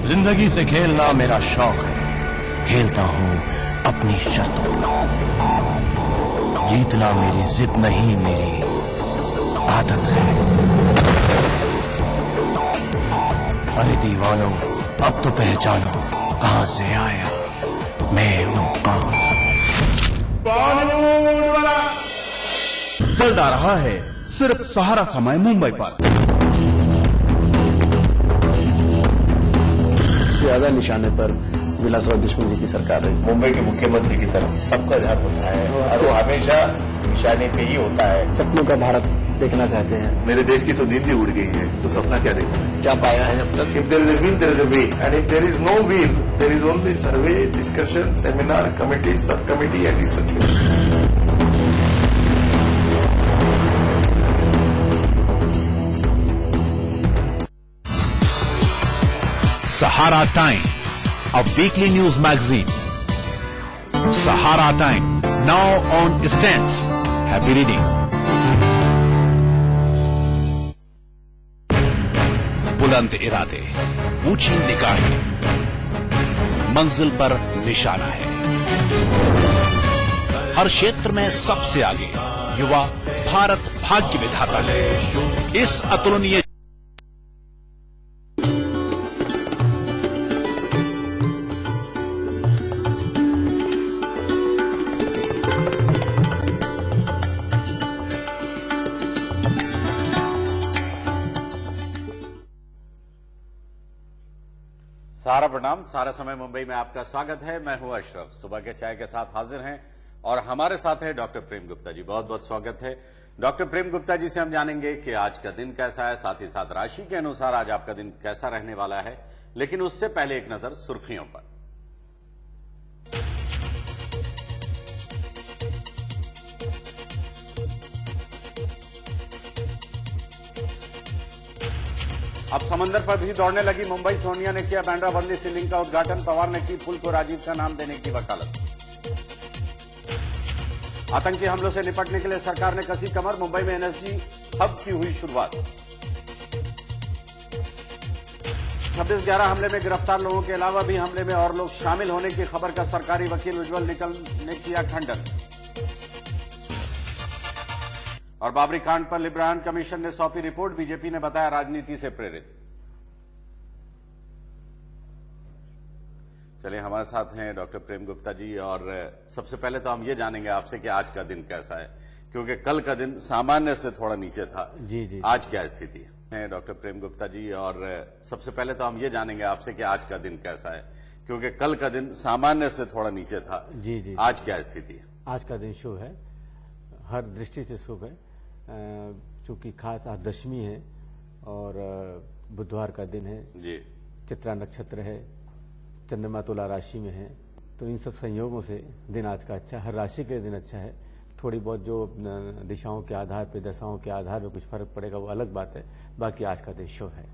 जिंदगी से खेलना मेरा शौक है, खेलता हूं अपनी शर्तों पर। जीतना मेरी जिद नहीं, मेरी आदत है। अरे दीवानों, अब तो पहचानो कहां से आया मैं हूं कौन। जल्द आ रहा है सिर्फ सहारा समय मुंबई पर। ज्यादा निशाने पर विलासराव देशमुख जी की सरकार रही। मुंबई के मुख्यमंत्री की तरफ सबका ध्यान होता है और वो हमेशा निशाने पे ही होता है। सपनों का भारत देखना चाहते हैं। मेरे देश की तो नींद ही उड़ गई है, तो सपना क्या देखना है? क्या पाया है अब तक? If there is a will, there is a way, and if there is no will, there is only survey, discussion, seminar, committee, subcommittee, and research. Sahara Time, a weekly news magazine. Sahara Time, now on Stance. Happy reading. बुलंद इरादे, ऊंची निगाहें, मंजिल पर निशाना है। हर क्षेत्र में सबसे आगे युवा भारत भाग्य विधाता है। इस अतुलनीय सारा प्रणाम। सारा समय मुंबई में आपका स्वागत है। मैं हूं अशरफ। सुबह के चाय के साथ हाजिर हैं और हमारे साथ है डॉक्टर प्रेम गुप्ता जी। बहुत बहुत स्वागत है डॉक्टर प्रेम गुप्ता जी से। हम जानेंगे कि आज का दिन कैसा है, साथ ही साथ राशि के अनुसार आज आपका दिन कैसा रहने वाला है। लेकिन उससे पहले एक नजर सुर्खियों पर। अब समंदर पर भी दौड़ने लगी मुंबई। सोनिया ने किया बांद्रा-वर्ली सी लिंक का उद्घाटन। पवार ने की पुल को राजीव का नाम देने की वकालत। आतंकी हमलों से निपटने के लिए सरकार ने कसी कमर। मुंबई में एनएसजी हब की हुई शुरुआत। 26/11 हमले में गिरफ्तार लोगों के अलावा भी हमले में और लोग शामिल होने की खबर का सरकारी वकील उज्जवल निकल ने किया खंडन। और बाबरी कांड पर लिब्रान कमीशन ने सौंपी रिपोर्ट। बीजेपी ने बताया राजनीति से प्रेरित। चलिए, हमारे साथ हैं डॉक्टर प्रेम गुप्ता जी। और सबसे पहले तो हम ये जानेंगे आपसे कि आज का दिन कैसा है, क्योंकि कल का दिन सामान्य से थोड़ा नीचे था। जी। आज क्या स्थिति है डॉक्टर प्रेम गुप्ता जी? और सबसे पहले तो हम ये जानेंगे आपसे कि आज का दिन कैसा है, क्योंकि कल का दिन सामान्य से थोड़ा नीचे था। जी। आज क्या स्थिति है? आज का दिन शुभ है, हर दृष्टि से शुभ है। चूंकि खास आज दशमी है और बुधवार का दिन है जी। चित्रा नक्षत्र है, चंद्रमा तुला राशि में है, तो इन सब संयोगों से दिन आज का अच्छा है। हर राशि के दिन अच्छा है। थोड़ी बहुत जो दिशाओं के आधार पर, दशाओं के आधार पर कुछ फर्क पड़ेगा, वो अलग बात है। बाकी आज का दिन शुभ है।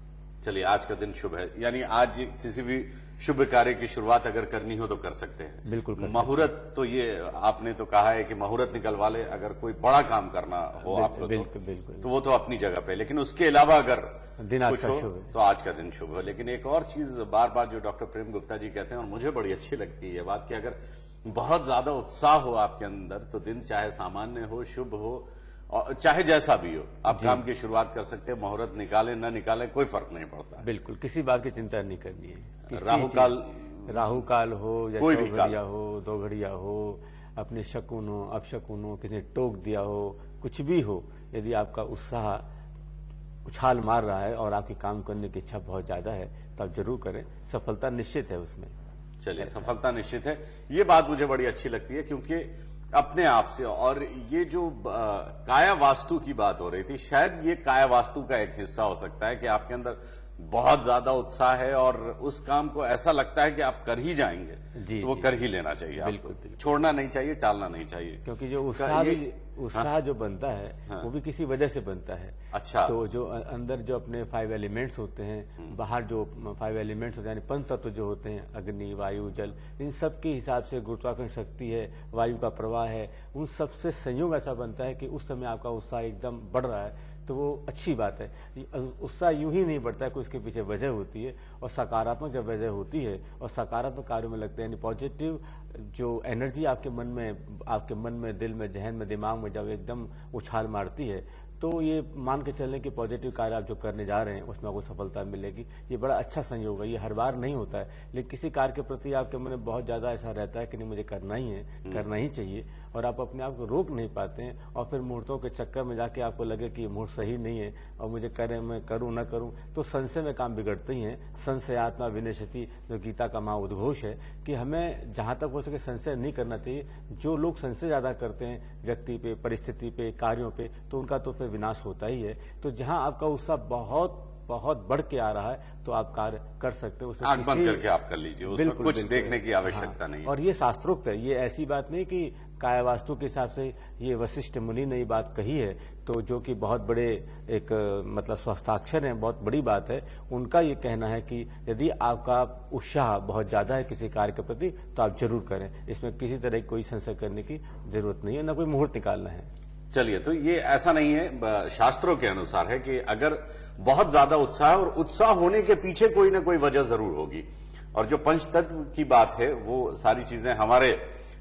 चलिए, आज का दिन शुभ है, यानी आज किसी भी शुभ कार्य की शुरुआत अगर करनी हो तो कर सकते हैं। बिल्कुल। मुहूर्त तो ये आपने तो कहा है कि मुहूर्त निकलवा ले, अगर कोई बड़ा काम करना हो आपको। बिल्कुल। तो वो तो अपनी जगह पे, लेकिन उसके अलावा अगर दिन आज कुछ का हो शुभ है तो आज का दिन शुभ है। लेकिन एक और चीज बार बार जो डॉक्टर प्रेम गुप्ता जी कहते हैं और मुझे बड़ी अच्छी लगती है ये बात, कि अगर बहुत ज्यादा उत्साह हो आपके अंदर तो दिन चाहे सामान्य हो, शुभ हो, और चाहे जैसा भी हो, आप काम की शुरुआत कर सकते हैं। मुहूर्त निकाले न निकाले कोई फर्क नहीं पड़ता। बिल्कुल, किसी बात की चिंता नहीं करनी है। राहु काल हो या कोई भी घड़िया हो, 2 घड़िया हो, अपने शकुन हो, अपशकुन हो, किसी ने टोक दिया हो, कुछ भी हो, यदि आपका उत्साह उछाल मार रहा है और आपकी काम करने की इच्छा बहुत ज्यादा है तो आप जरूर करें। सफलता निश्चित है उसमें। चलिए, सफलता निश्चित है, ये बात मुझे बड़ी अच्छी लगती है, क्योंकि अपने आप से। और ये जो काया वास्तु की बात हो रही थी, शायद ये काया वास्तु का एक हिस्सा हो सकता है कि आपके अंदर बहुत ज्यादा उत्साह है और उस काम को ऐसा लगता है कि आप कर ही जाएंगे, तो वो कर ही लेना चाहिए। बिल्कुल। छोड़ना नहीं चाहिए, टालना नहीं चाहिए। क्योंकि जो उत्साह जो बनता है वो भी किसी वजह से बनता है। अच्छा। तो जो अंदर जो अपने 5 एलिमेंट्स होते हैं, बाहर जो 5 एलिमेंट्स होते हैं, यानी 5 तत्व जो होते हैं, अग्नि, वायु, जल, इन सब के हिसाब से गुरुत्वाकर्षण शक्ति है, वायु का प्रवाह है, उन सब से संयोग ऐसा बनता है कि उस समय आपका उत्साह एकदम बढ़ रहा है। तो वो अच्छी बात है। उत्साह यूं ही नहीं बढ़ता है कि उसके पीछे वजह होती है, और सकारात्मक जब वजह होती है और सकारात्मक कार्यों में लगते हैं, यानी पॉजिटिव जो एनर्जी आपके मन में, दिल में, जहन में, दिमाग में जब एकदम उछाल मारती है, तो ये मान के चलने कि पॉजिटिव कार्य आप जो करने जा रहे हैं उसमें आपको सफलता मिलेगी। ये बड़ा अच्छा संयोग है, ये हर बार नहीं होता है, लेकिन किसी कार्य के प्रति आपके मन में बहुत ज्यादा ऐसा रहता है कि नहीं मुझे करना ही है, करना ही चाहिए, और आप अपने आप को रोक नहीं पाते हैं, और फिर मुहूर्तों के चक्कर में जाके आपको लगे कि ये मुहूर्त सही नहीं है और मुझे करें, मैं करूं ना करूं, तो संशय में काम बिगड़ते ही हैं। संशयात्मा विनश्यति, जो गीता का महाउद्घोष है कि हमें जहां तक हो सके संशय नहीं करना चाहिए। जो लोग संशय ज्यादा करते हैं व्यक्ति पे, परिस्थिति पे, कार्यों पे, तो उनका तो फिर विनाश होता ही है। तो जहां आपका उत्साह बहुत बहुत बढ़ के आ रहा है तो आप कार्य कर सकते हो, आंख बंद करके आप कर लीजिए, उसमें कुछ देखने की आवश्यकता नहीं है। और ये शास्त्रोक्त है, ये ऐसी बात नहीं कि काया वास्तु के हिसाब से ये वशिष्ठ मुनि ने ये बात कही है, तो जो कि बहुत बड़े एक मतलब स्वस्थाक्षर है, बहुत बड़ी बात है। उनका ये कहना है कि यदि आपका उत्साह बहुत ज्यादा है किसी कार्य के प्रति तो आप जरूर करें, इसमें किसी तरह की कोई संशय करने की जरूरत नहीं है, न कोई मुहूर्त निकालना है। चलिए, तो ये ऐसा नहीं है, शास्त्रों के अनुसार है कि अगर बहुत ज्यादा उत्साह है और उत्साह होने के पीछे कोई ना कोई वजह जरूर होगी, और जो पंचतत्व की बात है वो सारी चीजें हमारे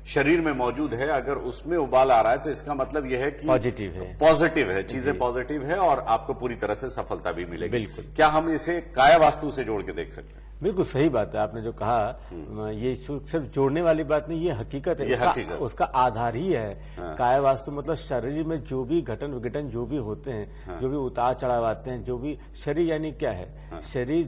शरीर में मौजूद है, अगर उसमें उबाल आ रहा है तो इसका मतलब यह है कि पॉजिटिव है, चीजें पॉजिटिव है और आपको पूरी तरह से सफलता भी मिलेगी। बिल्कुल। क्या हम इसे काया वास्तु से जोड़ के देख सकते हैं? बिल्कुल सही बात है आपने जो कहा, ये सिर्फ जोड़ने वाली बात नहीं, ये हकीकत है, उसका आधार ही है। हाँ। काया वास्तु मतलब शरीर में जो भी घटन विघटन जो भी होते हैं, हाँ। जो भी उतार चढ़ाव आते हैं, जो भी शरीर यानी क्या है, हाँ। शरीर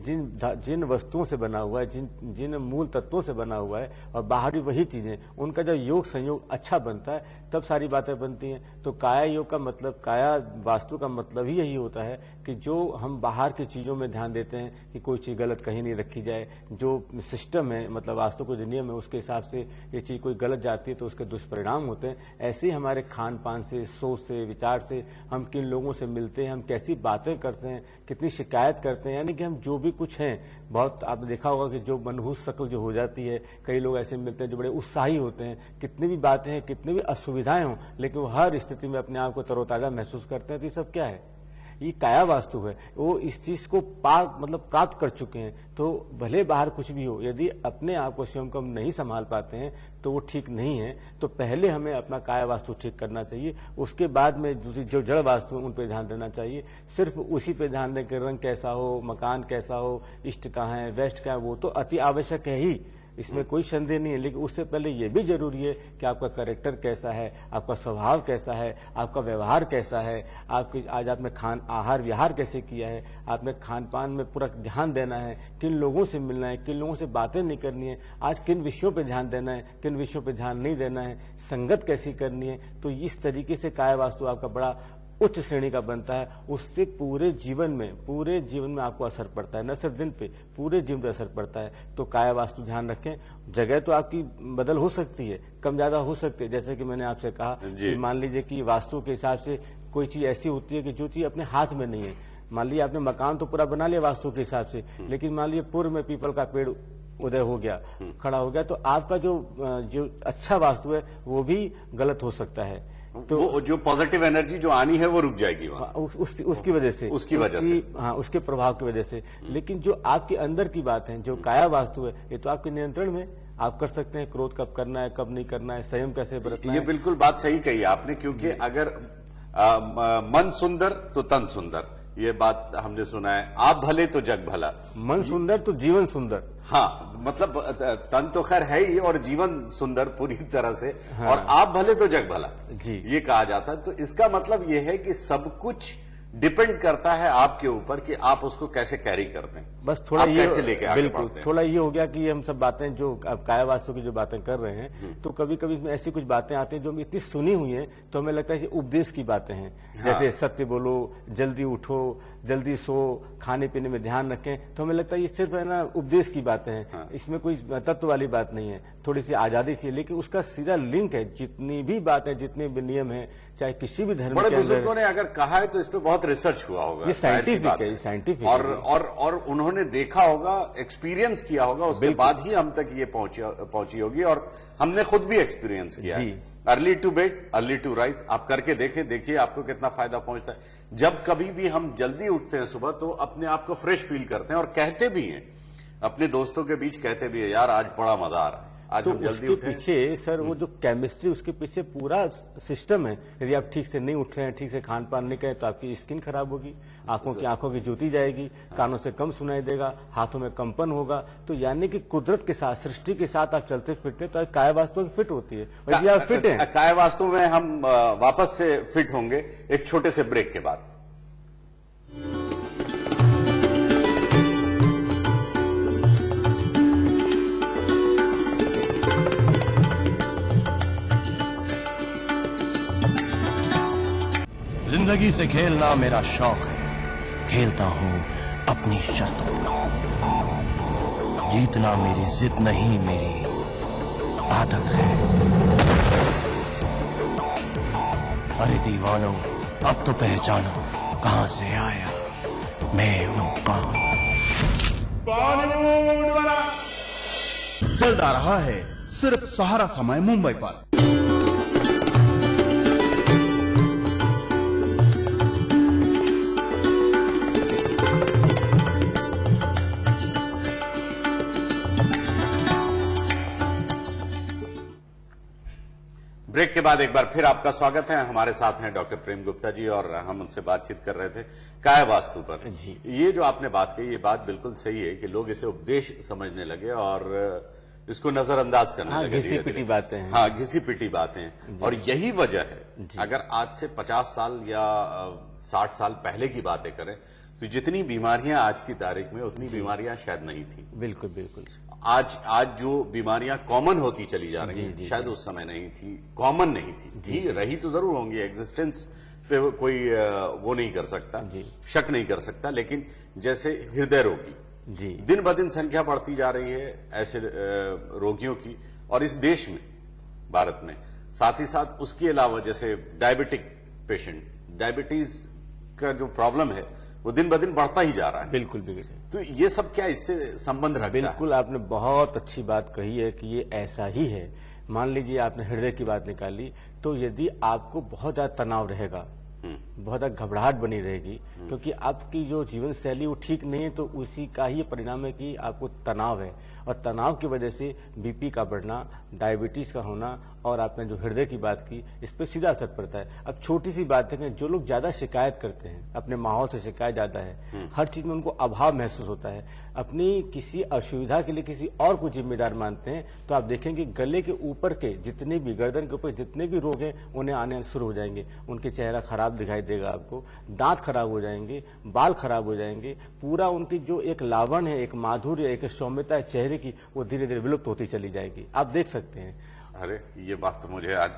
जिन वस्तुओं से बना हुआ है, जिन मूल तत्वों से बना हुआ है, और बाहरी वही चीजें, उनका जब योग संयोग अच्छा बनता है तब सारी बातें बनती हैं। तो काया योग का मतलब, काया वास्तु का मतलब ही यही होता है कि जो हम बाहर की चीजों में ध्यान देते हैं कि कोई चीज गलत कहीं नहीं रखी जाए, जो सिस्टम है मतलब वास्तु को जो नियम है उसके हिसाब से ये चीज कोई गलत जाती है तो उसके दुष्परिणाम होते हैं। ऐसे ही हमारे खान पान से, सोच से, विचार से, हम किन लोगों से मिलते हैं, हम कैसी बातें करते हैं, कितनी शिकायत करते हैं, यानी कि हम जो भी कुछ हैं, बहुत आपने देखा होगा कि जो मनहूस शक्ल जो हो जाती है, कई लोग ऐसे मिलते हैं जो बड़े उत्साही होते हैं, कितनी भी बातें हैं, कितनी भी असुविधाएं हों, लेकिन वो हर स्थिति में अपने आप को तरोताजा महसूस करते हैं। तो ये सब क्या है? ये काया वास्तु है। वो इस चीज को प्राप्त कर चुके हैं, तो भले बाहर कुछ भी हो, यदि अपने आप को स्वयं को हम नहीं संभाल पाते हैं तो वो ठीक नहीं है। तो पहले हमें अपना काया वास्तु ठीक करना चाहिए, उसके बाद में दूसरी जो जड़ वास्तु उन पर ध्यान देना चाहिए। सिर्फ उसी पे ध्यान दें कि रंग कैसा हो, मकान कैसा हो, ईस्ट कहाँ है, वेस्ट कहाँ है, वो तो अति आवश्यक है ही, इसमें कोई संदेह नहीं है। लेकिन उससे पहले यह भी जरूरी है कि आपका कैरेक्टर कैसा है, आपका स्वभाव कैसा है, आपका व्यवहार कैसा है, आपकी आज आपने आहार विहार कैसे किया है, आपने खान पान में पूरा ध्यान देना है, किन लोगों से मिलना है, किन लोगों से बातें नहीं करनी है, आज किन विषयों पे ध्यान देना है, किन विषयों पे ध्यान नहीं देना है, संगत कैसी करनी है। तो इस तरीके से काया वास्तु आपका बड़ा उच्च श्रेणी का बनता है। उससे पूरे जीवन में आपको असर पड़ता है, न सिर्फ दिन पे, पूरे जीवन पे असर पड़ता है। तो काया वास्तु ध्यान रखें। जगह तो आपकी बदल हो सकती है, कम ज्यादा हो सकती है, जैसे कि मैंने आपसे कहा कि मान लीजिए कि वास्तु के हिसाब से कोई चीज ऐसी होती है कि जो चीज अपने हाथ में नहीं है। मान लीजिए आपने मकान तो पूरा बना लिया वास्तु के हिसाब से, लेकिन मान लीजिए पूर्व में पीपल का पेड़ उदय हो गया, खड़ा हो गया, तो आपका जो अच्छा वास्तु है वो भी गलत हो सकता है। तो वो जो पॉजिटिव एनर्जी जो आनी है वो रुक जाएगी वहां, उसकी वजह से, हाँ, उसके प्रभाव की वजह से। लेकिन जो आपके अंदर की बात है, जो काया वास्तु है, ये तो आपके नियंत्रण में, आप कर सकते हैं क्रोध कब करना है, कब नहीं करना है, संयम कैसे बरतना है। ये बिल्कुल बात सही कही आपने, क्योंकि अगर मन सुंदर तो तन सुंदर, ये बात हमने सुना है। आप भले तो जग भला, मन सुंदर तो जीवन सुंदर। हाँ, मतलब तन तो खैर है ही और जीवन सुंदर पूरी तरह से। हाँ। और आप भले तो जग भला जी, ये कहा जाता है। तो इसका मतलब ये है कि सब कुछ डिपेंड करता है आपके ऊपर कि आप उसको कैसे कैरी करते हैं, बस थोड़ा ये कैसे लेके आगे बिल्कुल बढ़ते हैं। थोड़ा ये हो गया कि हम सब बातें जो काया वास्तु की जो बातें कर रहे हैं, तो कभी कभी इसमें ऐसी कुछ बातें आती हैं जो इतनी सुनी हुई हैं तो हमें लगता है कि उपदेश की बातें हैं। हाँ। जैसे सत्य बोलो, जल्दी उठो, जल्दी सो, खाने पीने में ध्यान रखें, तो हमें लगता है ये सिर्फ है ना उपदेश की बातें हैं। हाँ। इसमें कोई तत्व वाली बात नहीं है, थोड़ी सी आजादी थी, लेकिन उसका सीधा लिंक है। जितनी भी बातें, जितने भी नियम है, चाहे किसी भी धर्म बड़े बुजुर्गों ने अगर कहा है तो इस पर बहुत रिसर्च हुआ होगा, ये साइंटिफिक है, साइंटिफिक और उन्होंने देखा होगा, एक्सपीरियंस किया होगा, उसके बाद ही हम तक ये पहुंची होगी। और हमने खुद भी एक्सपीरियंस किया है। Early to bed early to rise, आप करके देखिए आपको कितना फायदा पहुंचता है। जब कभी भी हम जल्दी उठते हैं सुबह तो अपने आप को फ्रेश फील करते हैं और कहते भी हैं, अपने दोस्तों के बीच कहते भी है, यार आज बड़ा मजा आ रहा है, आज तो हम जल्दी उसके उठे। पीछे सर वो जो केमिस्ट्री, उसके पीछे पूरा सिस्टम है। यदि आप ठीक से नहीं उठ रहे हैं, ठीक से खान पान नहीं करें, तो आपकी स्किन खराब होगी, आंखों की ज्योति जाएगी, कानों से कम सुनाई देगा, हाथों में कंपन होगा। तो यानी कि कुदरत के साथ, सृष्टि के साथ आप चलते फिरते तो काय वास्तु फिट होती है। और यदि आप फिट हैं, काय वास्तु में हम वापस से फिट होंगे एक छोटे से ब्रेक के बाद। जिंदगी से खेलना मेरा शौक है, खेलता हूं अपनी शर्तों पर। जीतना मेरी जिद नहीं, मेरी आदत है। अरे दीवानों, अब तो पहचानो कहां से आया, मैं हूं कौन। चल रहा है सिर्फ सहारा समय मुंबई पर। ब्रेक के बाद एक बार फिर आपका स्वागत है। हमारे साथ हैं डॉक्टर प्रेम गुप्ता जी और हम उनसे बातचीत कर रहे थे काय वास्तु पर। जी। ये जो आपने बात कही, ये बात बिल्कुल सही है कि लोग इसे उपदेश समझने लगे और इसको नजरअंदाज करने लगे। घिसी पिटी बातें हैं। हाँ, घिसी पिटी बातें हैं। और यही वजह है, अगर आज से 50 साल या 60 साल पहले की बातें करें तो जितनी बीमारियां आज की तारीख में, उतनी बीमारियां शायद नहीं थी। बिल्कुल बिल्कुल। आज जो बीमारियां कॉमन होती चली जा रही हैं, शायद उस समय नहीं थी, कॉमन नहीं थी। रही तो जरूर होंगी, एग्जिस्टेंस पे कोई वो नहीं कर सकता, शक नहीं कर सकता। लेकिन जैसे हृदय रोगी, दिन ब दिन संख्या बढ़ती जा रही है ऐसे रोगियों की, और इस देश में, भारत में। साथ ही साथ उसके अलावा जैसे डायबिटिक पेशेंट, डायबिटीज का जो प्रॉब्लम है वो दिन ब दिन बढ़ता ही जा रहा है। बिल्कुल बिल्कुल। तो ये सब क्या इससे संबंध रखता है? बिल्कुल, आपने बहुत अच्छी बात कही है कि ये ऐसा ही है। मान लीजिए आपने हृदय की बात निकाली, तो यदि आपको बहुत ज्यादा तनाव रहेगा, बहुत ज्यादा घबराहट बनी रहेगी, क्योंकि आपकी जो जीवन शैली वो ठीक नहीं है, तो उसी का ही परिणाम है कि आपको तनाव है। और तनाव की वजह से बीपी का बढ़ना, डायबिटीज का होना, और आपने जो हृदय की बात की, इस पर सीधा असर पड़ता है। अब छोटी सी बात है कि जो लोग ज्यादा शिकायत करते हैं, अपने माहौल से शिकायत ज्यादा है, हर चीज में उनको अभाव महसूस होता है, अपनी किसी असुविधा के लिए किसी और को जिम्मेदार मानते हैं, तो आप देखेंगे गले के ऊपर के जितने भी, गर्दन के ऊपर जितने भी रोग हैं, उन्हें आने शुरू हो जाएंगे। उनके चेहरा खराब दिखाई देगा आपको, दांत खराब हो जाएंगे, बाल खराब हो जाएंगे, पूरा उनकी जो एक लावण्य है, एक माधुर्य, एक सौम्यता है चेहरे की, वो धीरे धीरे विलुप्त होती चली जाएगी। आप देख सकते हैं। अरे ये बात तो मुझे आज,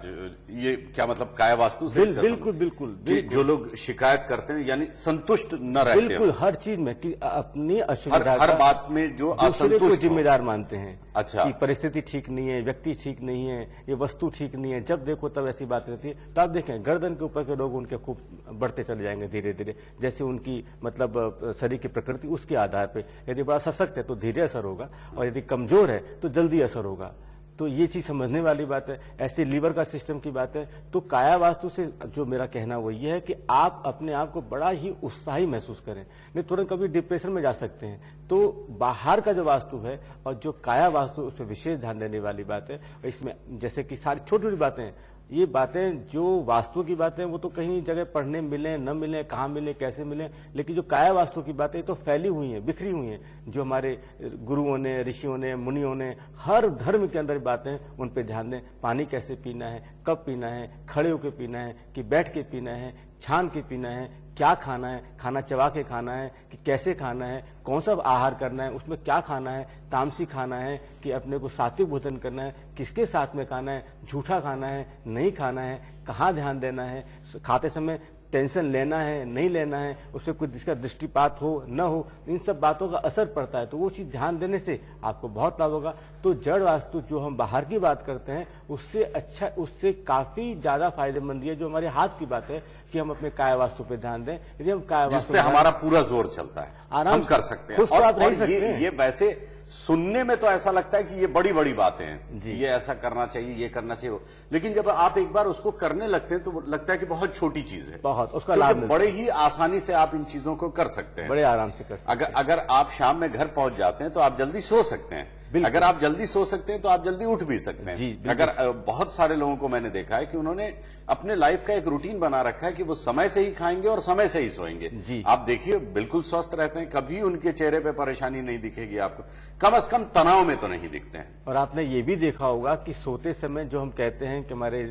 ये क्या मतलब काय वास्तु से? बिल्कुल बिल्कुल। जो लोग शिकायत करते हैं यानी संतुष्ट न रहते हैं, बिल्कुल, हर चीज में कि अपनी असुविधा, हर बात में जो दूसरे को असंतुष्ट जिम्मेदार मानते हैं। अच्छा, कि परिस्थिति ठीक नहीं है, व्यक्ति ठीक नहीं है, ये वस्तु ठीक नहीं है, जब देखो तब ऐसी बात रहती है। तो आप देखें गर्दन के ऊपर के रोग उनके खूब बढ़ते चले जाएंगे धीरे धीरे, जैसे उनकी मतलब शरीर की प्रकृति, उसके आधार पर। यदि बड़ा सशक्त है तो धीरे असर होगा, और यदि कमजोर है तो जल्दी असर होगा। तो ये चीज समझने वाली बात है। ऐसे लीवर का सिस्टम की बात है, तो काया वास्तु से जो मेरा कहना वो ये है कि आप अपने आप को बड़ा ही उत्साही महसूस करें, नहीं तुरंत कभी डिप्रेशन में जा सकते हैं। तो बाहर का जो वास्तु है और जो काया वास्तु, उस पर विशेष ध्यान देने वाली बात है। इसमें जैसे कि सारी छोटी छोटी बातें, ये बातें जो वास्तु की बातें वो तो कहीं जगह पढ़ने मिले न मिले, कहाँ मिले कैसे मिले, लेकिन जो काया वास्तु की बातें तो फैली हुई हैं, बिखरी हुई हैं, जो हमारे गुरुओं ने, ऋषियों ने, मुनियों ने, हर धर्म के अंदर बातें, उन पे ध्यान दें। पानी कैसे पीना है, कब पीना है, खड़े होकर पीना है कि बैठ के पीना है, छान के पीना है, क्या खाना है, खाना चबा के खाना है कि कैसे खाना है, कौन सा आहार करना है, उसमें क्या खाना है, तामसी खाना है कि अपने को सात्विक भोजन करना है, किसके साथ में खाना है, झूठा खाना है, नहीं खाना है, कहाँ ध्यान देना है, खाते समय टेंशन लेना है नहीं लेना है, उससे कोई जिसका दृष्टिपात हो न हो, इन सब बातों का असर पड़ता है। तो वो चीज ध्यान देने से आपको बहुत लाभ होगा। तो जड़ वास्तु जो हम बाहर की बात करते हैं, उससे अच्छा, उससे काफी ज्यादा फायदेमंद है जो हमारे हाथ की बात है कि हम अपने काय वास्तु पे ध्यान दें। यदि हम काय वास्तु जिसपे हमारा पूरा जोर चलता है, आराम हम कर सकते हैं। और ये वैसे सुनने में तो ऐसा लगता है कि ये बड़ी बड़ी बातें हैं, जी। ये ऐसा करना चाहिए, ये करना चाहिए, लेकिन जब आप एक बार उसको करने लगते हैं तो लगता है कि बहुत छोटी चीज है, बहुत उसका क्योंकि लाभ मिलता बड़े ही आसानी से आप इन चीजों को कर सकते है, हैं। बड़े आराम से कर सकते हैं। अगर आप शाम में घर पहुंच जाते हैं तो आप जल्दी सो सकते हैं। बिल्कुल। अगर आप जल्दी सो सकते हैं तो आप जल्दी उठ भी सकते हैं। जी, बिल्कुल। अगर बहुत सारे लोगों को मैंने देखा है कि उन्होंने अपने लाइफ का एक रूटीन बना रखा है कि वो समय से ही खाएंगे और समय से ही सोएंगे। जी। आप देखिए बिल्कुल स्वस्थ रहते हैं, कभी उनके चेहरे पे परेशानी नहीं दिखेगी आपको, कम से कम तनाव में तो नहीं दिखते हैं। और आपने ये भी देखा होगा कि सोते समय जो हम कहते हैं कि हमारे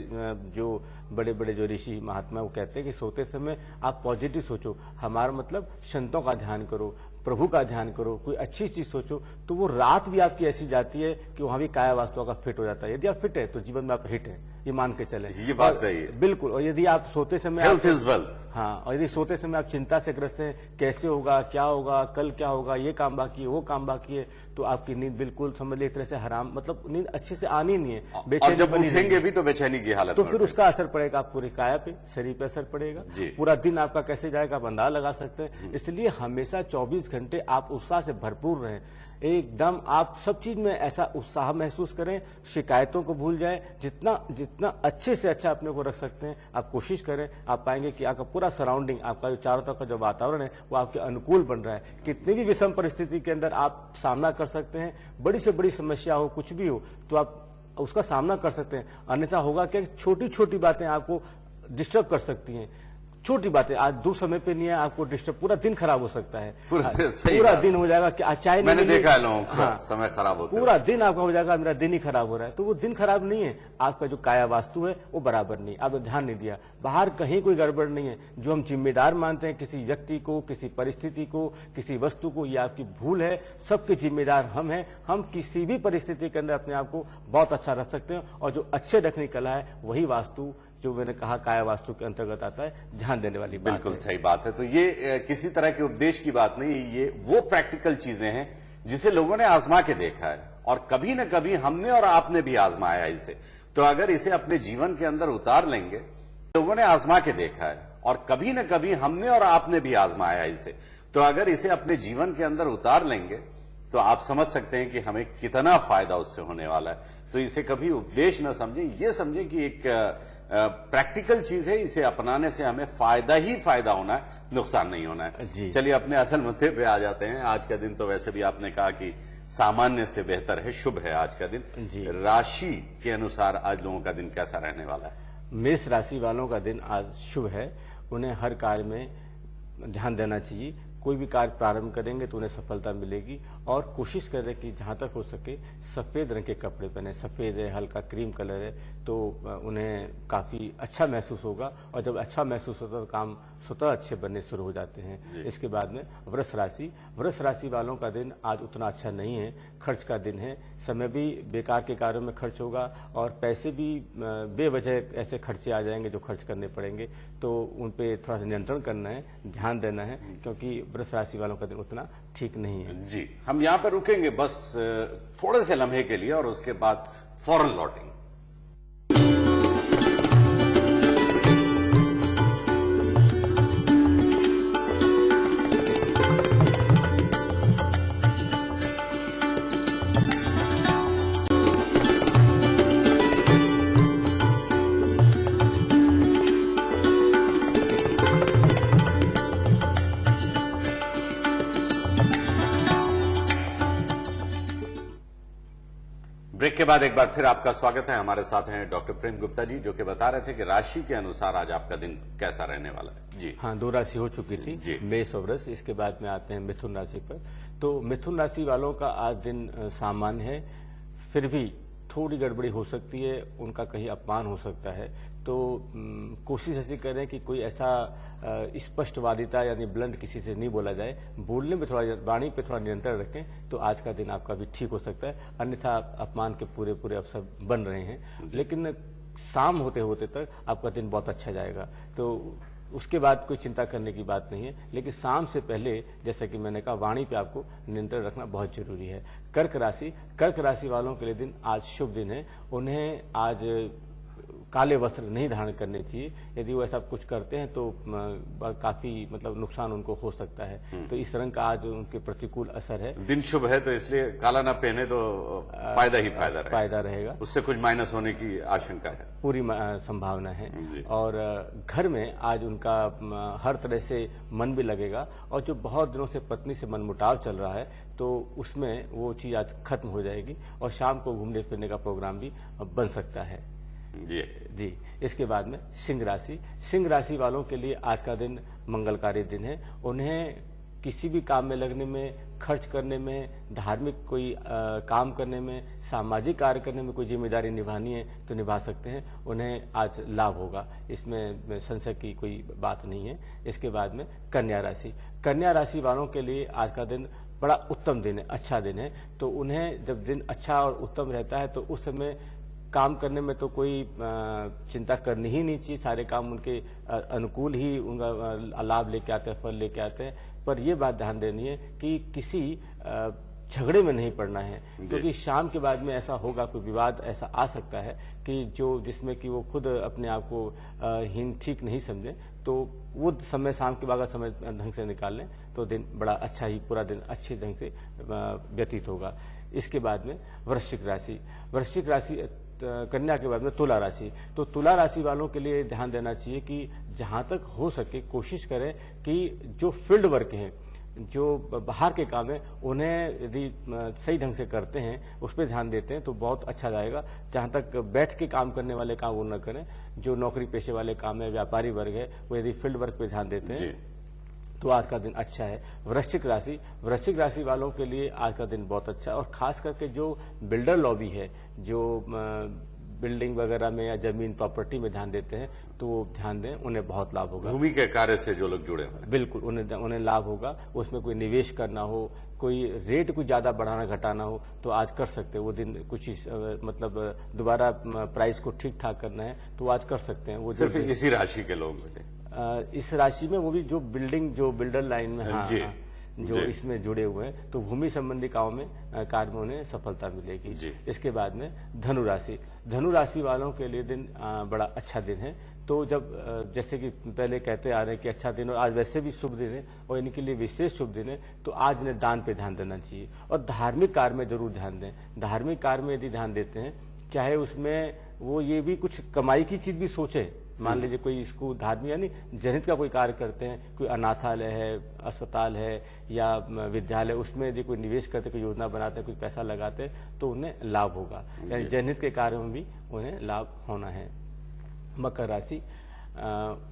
जो बड़े बड़े जो ऋषि महात्मा वो कहते हैं कि सोते समय आप पॉजिटिव सोचो, हमारा मतलब संतों का ध्यान करो, प्रभु का ध्यान करो, कोई अच्छी चीज सोचो, तो वो रात भी आपकी ऐसी जाती है कि वहां भी काया वास्तु का फिट हो जाता है। यदि आप फिट है तो जीवन में आप हिट है, ये मान के चले। ये बात सही है। बिल्कुल। और यदि आप सोते समय हेल्थ इज वेल्थ। हाँ, और यदि सोते समय आप चिंता से ग्रस्त हैं, कैसे होगा, क्या होगा, कल क्या होगा, ये काम बाकी है, वो काम बाकी है, तो आपकी नींद बिल्कुल समझ लीजिए एक तरह से हराम, मतलब नींद अच्छे से आनी नहीं है, और बेचैनी जब बनी उठेंगे रहेगी। भी तो बेचैनी की हालत तो में फिर उठेंगे। उसका असर पड़ेगा आप पूरी काया पे, शरीर पे असर पड़ेगा, जी। पूरा दिन आपका कैसे जाएगा आप अंदाजा लगा सकते हैं। इसलिए हमेशा 24 घंटे आप उत्साह से भरपूर रहें, एकदम आप सब चीज में ऐसा उत्साह महसूस करें, शिकायतों को भूल जाए, जितना अच्छे से अच्छा अपने को रख सकते हैं आप कोशिश करें। आप पाएंगे कि आपका पूरा सराउंडिंग, आपका जो चारों तरफ का जो वातावरण है वो आपके अनुकूल बन रहा है। कितनी भी विषम परिस्थिति के अंदर आप सामना कर सकते हैं, बड़ी से बड़ी समस्या हो, कुछ भी हो, तो आप उसका सामना कर सकते हैं। अन्यथा होगा कि छोटी छोटी बातें आपको डिस्टर्ब कर सकती हैं, छोटी बातें आज दो समय पे नहीं है, आपको डिस्टर्ब, पूरा दिन खराब हो सकता है, पूरा दिन हो जाएगा कि आज चाय नहीं, मैंने देखा है लोगों का हाँ, समय खराब होता है, पूरा दिन आपका हो जाएगा मेरा दिन ही खराब हो रहा है। तो वो दिन खराब नहीं है, आपका जो काया वास्तु है वो बराबर नहीं, आपने ध्यान नहीं दिया, बाहर कहीं कोई गड़बड़ नहीं है। जो हम जिम्मेदार मानते हैं किसी व्यक्ति को, किसी परिस्थिति को, किसी वस्तु को, ये आपकी भूल है। सबके जिम्मेदार हम हैं। हम किसी भी परिस्थिति के अंदर अपने आप को बहुत अच्छा रख सकते हैं, और जो अच्छे रखने की कला है वही वास्तु, जो मैंने कहा काया वास्तु के अंतर्गत आता है, ध्यान देने वाली बात। बिल्कुल सही बात है। तो ये किसी तरह के उपदेश की बात नहीं, ये वो प्रैक्टिकल चीजें हैं जिसे लोगों ने आजमा के देखा है, और कभी न कभी हमने और आपने भी आजमाया इसे। तो अगर इसे अपने जीवन के अंदर उतार लेंगे, लोगों ने आजमा के देखा है, और कभी न कभी हमने और आपने भी आजमाया इसे, तो अगर इसे अपने जीवन के अंदर उतार लेंगे तो आप समझ सकते हैं कि हमें कितना फायदा उससे होने वाला है। तो इसे कभी उपदेश न समझें, ये समझें कि एक प्रैक्टिकल चीज है, इसे अपनाने से हमें फायदा ही फायदा होना है, नुकसान नहीं होना है। चलिए अपने असल मुद्दे पे आ जाते हैं। आज का दिन तो वैसे भी आपने कहा कि सामान्य से बेहतर है, शुभ है आज का दिन। राशि के अनुसार आज लोगों का दिन कैसा रहने वाला है? मेष राशि वालों का दिन आज शुभ है। उन्हें हर कार्य में ध्यान देना चाहिए। कोई भी कार्य प्रारंभ करेंगे तो उन्हें सफलता मिलेगी, और कोशिश करें कि जहां तक हो सके सफेद रंग के कपड़े पहने। सफेद है, हल्का क्रीम कलर है, तो उन्हें काफी अच्छा महसूस होगा, और जब अच्छा महसूस होता है तो काम स्वतः अच्छे बनने शुरू हो जाते हैं। इसके बाद में वृष राशि वालों का दिन आज उतना अच्छा नहीं है, खर्च का दिन है। समय भी बेकार के कार्यों में खर्च होगा, और पैसे भी बेवजह ऐसे खर्चे आ जाएंगे जो खर्च करने पड़ेंगे, तो उन पे थोड़ा सा नियंत्रण करना है, ध्यान देना है, क्योंकि वृष राशि वालों का दिन उतना ठीक नहीं है। जी, हम यहां पर रुकेंगे बस थोड़े से लम्हे के लिए, और उसके बाद फौरन लौटेंगे। ब्रेक के बाद एक बार फिर आपका स्वागत है। हमारे साथ हैं डॉक्टर प्रेम गुप्ता जी, जो कि बता रहे थे कि राशि के अनुसार आज आपका दिन कैसा रहने वाला है। जी हाँ, 2 राशि हो चुकी थी, मेष और वृष। इसके बाद में आते हैं मिथुन राशि पर। तो मिथुन राशि वालों का आज दिन सामान्य है, फिर भी थोड़ी गड़बड़ी हो सकती है, उनका कहीं अपमान हो सकता है। तो कोशिश ऐसी करें कि कोई ऐसा स्पष्टवादिता यानी ब्लंट किसी से नहीं बोला जाए, बोलने में थोड़ा, वाणी पे थोड़ा नियंत्रण रखें, तो आज का दिन आपका भी ठीक हो सकता है। अन्यथा अपमान के पूरे पूरे अवसर बन रहे हैं, लेकिन शाम होते होते तक आपका दिन बहुत अच्छा जाएगा। तो उसके बाद कोई चिंता करने की बात नहीं है, लेकिन शाम से पहले जैसा कि मैंने कहा, वाणी पे आपको नियंत्रण रखना बहुत जरूरी है। कर्क राशि वालों के लिए दिन आज शुभ दिन है। उन्हें आज काले वस्त्र नहीं धारण करने चाहिए। यदि वो ऐसा कुछ करते हैं तो काफी मतलब नुकसान उनको हो सकता है। तो इस रंग का आज उनके प्रतिकूल असर है। दिन शुभ है तो इसलिए काला ना पहने तो फायदा ही फायदा रहेगा। उससे कुछ माइनस होने की आशंका है, पूरी संभावना है। और घर में आज उनका हर तरह से मन भी लगेगा, और जो बहुत दिनों से पत्नी से मनमुटाव चल रहा है तो उसमें वो चीज आज खत्म हो जाएगी, और शाम को घूमने फिरने का प्रोग्राम भी बन सकता है। जी। इसके बाद में सिंह राशि। सिंह राशि वालों के लिए आज का दिन मंगलकारी दिन है। उन्हें किसी भी काम में लगने में, खर्च करने में, धार्मिक कोई काम करने में, सामाजिक कार्य करने में कोई जिम्मेदारी निभानी है तो निभा सकते हैं। उन्हें आज लाभ होगा, इसमें संशय की कोई बात नहीं है। इसके बाद में कन्या राशि। कन्या राशि वालों के लिए आज का दिन बड़ा उत्तम दिन है, अच्छा दिन है। तो उन्हें जब दिन अच्छा और उत्तम रहता है तो उस समय काम करने में तो कोई चिंता करनी ही नहीं चाहिए। सारे काम उनके अनुकूल ही उनका लाभ लेके आते हैं, फल लेके आते हैं। पर यह बात ध्यान देनी है कि किसी झगड़े में नहीं पड़ना है, क्योंकि शाम के बाद में ऐसा होगा, कोई विवाद ऐसा आ सकता है कि जिसमें कि वो खुद अपने आप को हीन ठीक नहीं समझे। तो वो समय शाम के बाद का समय ढंग से निकाल लें तो दिन बड़ा अच्छा ही, पूरा दिन अच्छे ढंग से व्यतीत होगा। इसके बाद में वृश्चिक राशि। वृश्चिक राशि कन्या के बाद में तुला राशि। तो तुला राशि वालों के लिए ध्यान देना चाहिए कि जहां तक हो सके कोशिश करें कि जो फील्ड वर्क हैं, जो बाहर के काम है, उन्हें यदि सही ढंग से करते हैं, उस पर ध्यान देते हैं तो बहुत अच्छा जाएगा। जहां तक बैठ के काम करने वाले काम वो न करें। जो नौकरी पेशे वाले काम है, व्यापारी वर्ग है, वो यदि फील्ड वर्क पे ध्यान देते हैं तो आज का दिन अच्छा है। वृश्चिक राशि। वृश्चिक राशि वालों के लिए आज का दिन बहुत अच्छा है, और खास करके जो बिल्डर लॉबी है, जो बिल्डिंग वगैरह में या जमीन प्रॉपर्टी में ध्यान देते हैं तो वो ध्यान दें, उन्हें बहुत लाभ होगा। भूमि के कार्य से जो लोग जुड़े हैं, बिल्कुल उन्हें लाभ होगा। उसमें कोई निवेश करना हो, कोई रेट कुछ ज्यादा बढ़ाना घटाना हो तो आज कर सकते हैं। वो दिन कुछ मतलब दोबारा प्राइस को ठीक ठाक करना है तो आज कर सकते हैं। वो सिर्फ इसी राशि के लोग मिले इस राशि में, वो भी जो बिल्डर लाइन में जो इसमें जुड़े हुए हैं, तो भूमि संबंधी कार्य में उन्हें सफलता मिलेगी। इसके बाद में धनु राशि। धनु राशि वालों के लिए दिन बड़ा अच्छा दिन है। तो जब जैसे कि पहले कहते आ रहे हैं कि अच्छा दिन, और आज वैसे भी शुभ दिन है और इनके लिए विशेष शुभ दिन है, तो आज इन्हें दान पे ध्यान देना चाहिए और धार्मिक कार्य में जरूर ध्यान दें। धार्मिक कार्य में यदि ध्यान देते हैं, चाहे उसमें वो ये भी कुछ कमाई की चीज भी सोचे। मान लीजिए कोई इसको धार्मिक यानी जनहित का कोई कार्य करते हैं, कोई अनाथालय है, अस्पताल है या विद्यालय, उसमें यदि कोई निवेश करते, कोई योजना बनाते, कोई पैसा लगाते तो उन्हें लाभ होगा। यानी जनहित के कार्यों में भी उन्हें लाभ होना है। मकर राशि।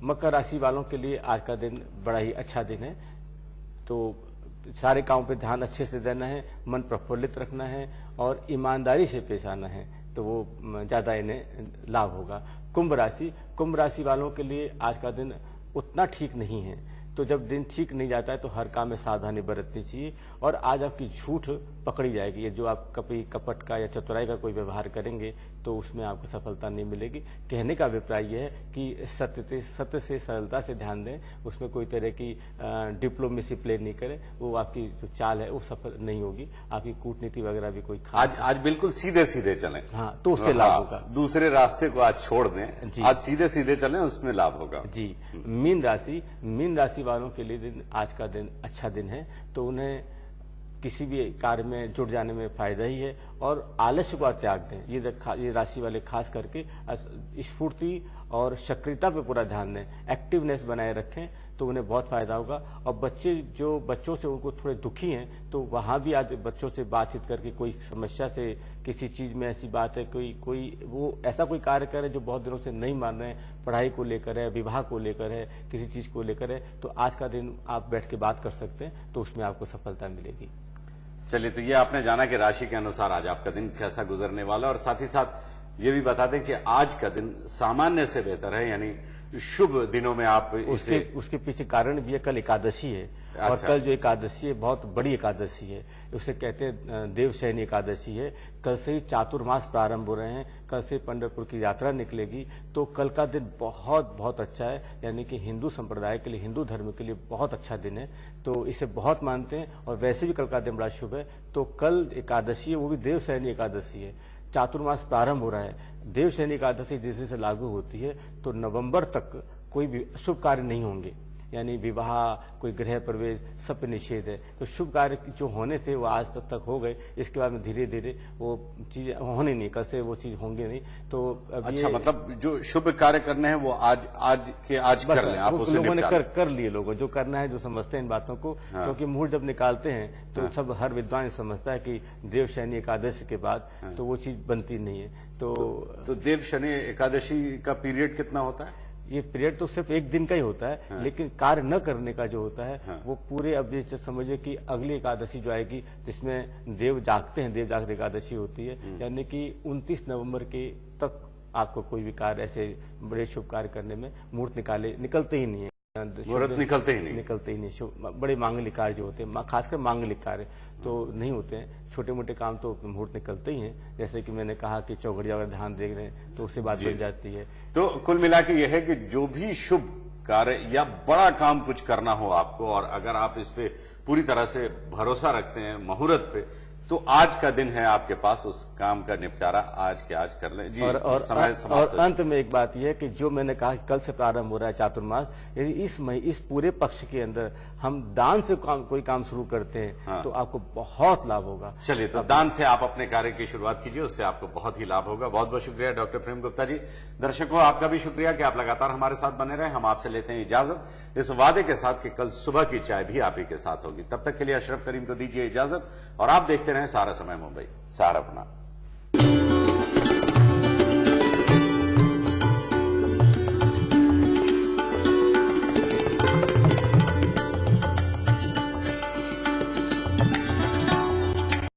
मकर राशि वालों के लिए आज का दिन बड़ा ही अच्छा दिन है। तो सारे कामों पे ध्यान अच्छे से देना है, मन प्रफुल्लित रखना है और ईमानदारी से पेश आना है, तो वो ज्यादा इन्हें लाभ होगा। कुंभ राशि। कुंभ राशि वालों के लिए आज का दिन उतना ठीक नहीं है। तो जब दिन ठीक नहीं जाता है तो हर काम में सावधानी बरतनी चाहिए और आज आपकी झूठ पकड़ी जाएगी। ये जो आप कभी कपट का या चतुराई का कोई व्यवहार करेंगे तो उसमें आपको सफलता नहीं मिलेगी। कहने का अभिप्राय यह है कि सत्य से सरलता से ध्यान दें, उसमें कोई तरह की डिप्लोमेसी प्ले नहीं करें। वो आपकी जो चाल है वो सफल नहीं होगी। आपकी कूटनीति वगैरह भी कोई आज बिल्कुल सीधे सीधे चलें। हाँ, तो उससे लाभ होगा। दूसरे रास्ते को आज छोड़ दें, आज सीधे सीधे चलें, उसमें लाभ होगा। जी। मीन राशि। मीन राशि वालों के लिए दिन आज का दिन अच्छा दिन है। तो उन्हें किसी भी कार्य में जुट जाने में फायदा ही है और आलस्य को त्याग दें। ये राशि वाले खास करके स्फूर्ति और सक्रियता पे पूरा ध्यान दें, एक्टिवनेस बनाए रखें तो उन्हें बहुत फायदा होगा। और बच्चों से उनको थोड़े दुखी हैं तो वहां भी आज बच्चों से बातचीत करके कोई समस्या से, किसी चीज में ऐसी बात है, कोई वो ऐसा कोई कार्य करे जो बहुत दिनों से नहीं मान रहे हैं, पढ़ाई को लेकर है, विवाह को लेकर है, किसी चीज को लेकर है, तो आज का दिन आप बैठ के बात कर सकते हैं तो उसमें आपको सफलता मिलेगी। चलिए, तो ये आपने जाना कि राशि के अनुसार आज आपका दिन कैसा गुजरने वाला है और साथ ही साथ ये भी बता दें कि आज का दिन सामान्य से बेहतर है, यानी शुभ दिनों में आप उसके पीछे कारण भी है, कल एकादशी है। अच्छा। और कल जो एकादशी है बहुत बड़ी एकादशी है, उसे कहते हैं देवशयनी एकादशी है। कल से ही चातुर्मास प्रारंभ हो रहे हैं, कल से पंढरपुर की यात्रा निकलेगी। तो कल का दिन बहुत बहुत अच्छा है, यानी कि हिंदू संप्रदाय के लिए, हिंदू धर्म के लिए बहुत अच्छा दिन है। तो इसे बहुत मानते हैं और वैसे भी कल का दिन बड़ा शुभ है। तो कल एकादशी है, वो भी देवशयनी एकादशी है। चातुर्मास प्रारंभ हो रहा है, देवशयनी एकादशी जिस दिन से लागू होती है तो नवंबर तक कोई भी शुभ कार्य नहीं होंगे, यानी विवाह, कोई गृह प्रवेश, सब पे निषेध है। तो शुभ कार्य जो होने थे वो आज तक हो गए, इसके बाद में धीरे धीरे वो चीज होने नहीं, कल से वो चीज होंगे नहीं। तो अब अच्छा, मतलब जो शुभ कार्य करने हैं वो आज कर लें आप, उसे लोगों ने कर लिए, लोगों जो करना है, जो समझते हैं इन बातों को। हाँ। क्योंकि मुहूर्त जब निकालते हैं तो हाँ। सब हर विद्वान समझता है कि देवशयनी एकादशी के बाद हाँ। तो वो चीज बनती नहीं है। तो देव शनि एकादशी का पीरियड कितना होता है? ये पीरियड तो सिर्फ एक दिन का ही होता है। हाँ। लेकिन कार्य न करने का जो होता है हाँ। वो पूरे, अब जैसे समझिए कि अगली एकादशी जो आएगी जिसमें देव जागते हैं, देव जागृत एकादशी होती है, यानी कि 29 नवंबर के तक आपको कोई भी कार्य ऐसे बड़े शुभ कार्य करने में मुहूर्त निकलते ही नहीं है। मुहूर्त निकलते ही नहीं। शुभ बड़े मांगलिक कार्य जो होते हैं, खासकर मांगलिक कार्य तो नहीं होते हैं। छोटे मोटे काम तो मुहूर्त निकलते ही हैं, जैसे कि मैंने कहा कि चौघड़िया अगर ध्यान दे रहे हैं तो उससे बात बन जाती है। तो कुल मिला के यह है कि जो भी शुभ कार्य या बड़ा काम कुछ करना हो आपको, और अगर आप इस पे पूरी तरह से भरोसा रखते हैं मुहूर्त पे, तो आज का दिन है आपके पास, उस काम का निपटारा आज के आज कर लें। जी, और अंत में एक बात यह है कि जो मैंने कहा कि कल से प्रारंभ हो रहा है चातुर्मास, यदि इस पूरे पक्ष के अंदर हम दान से कोई काम शुरू करते हैं हाँ। तो आपको बहुत लाभ होगा। चलिए, तो दान से आप अपने कार्य की शुरुआत कीजिए, उससे आपको बहुत ही लाभ होगा। बहुत बहुत शुक्रिया डॉक्टर प्रेम गुप्ता जी। दर्शकों, आपका भी शुक्रिया कि आप लगातार हमारे साथ बने रहे। हम आपसे लेते हैं इजाजत, इस वादे के साथ कि कल सुबह की चाय भी आप ही के साथ होगी। तब तक के लिए अशरफ करीम को दीजिए इजाजत, और आप देखते रहें सारा समय मुंबई। सहारा प्रणाम।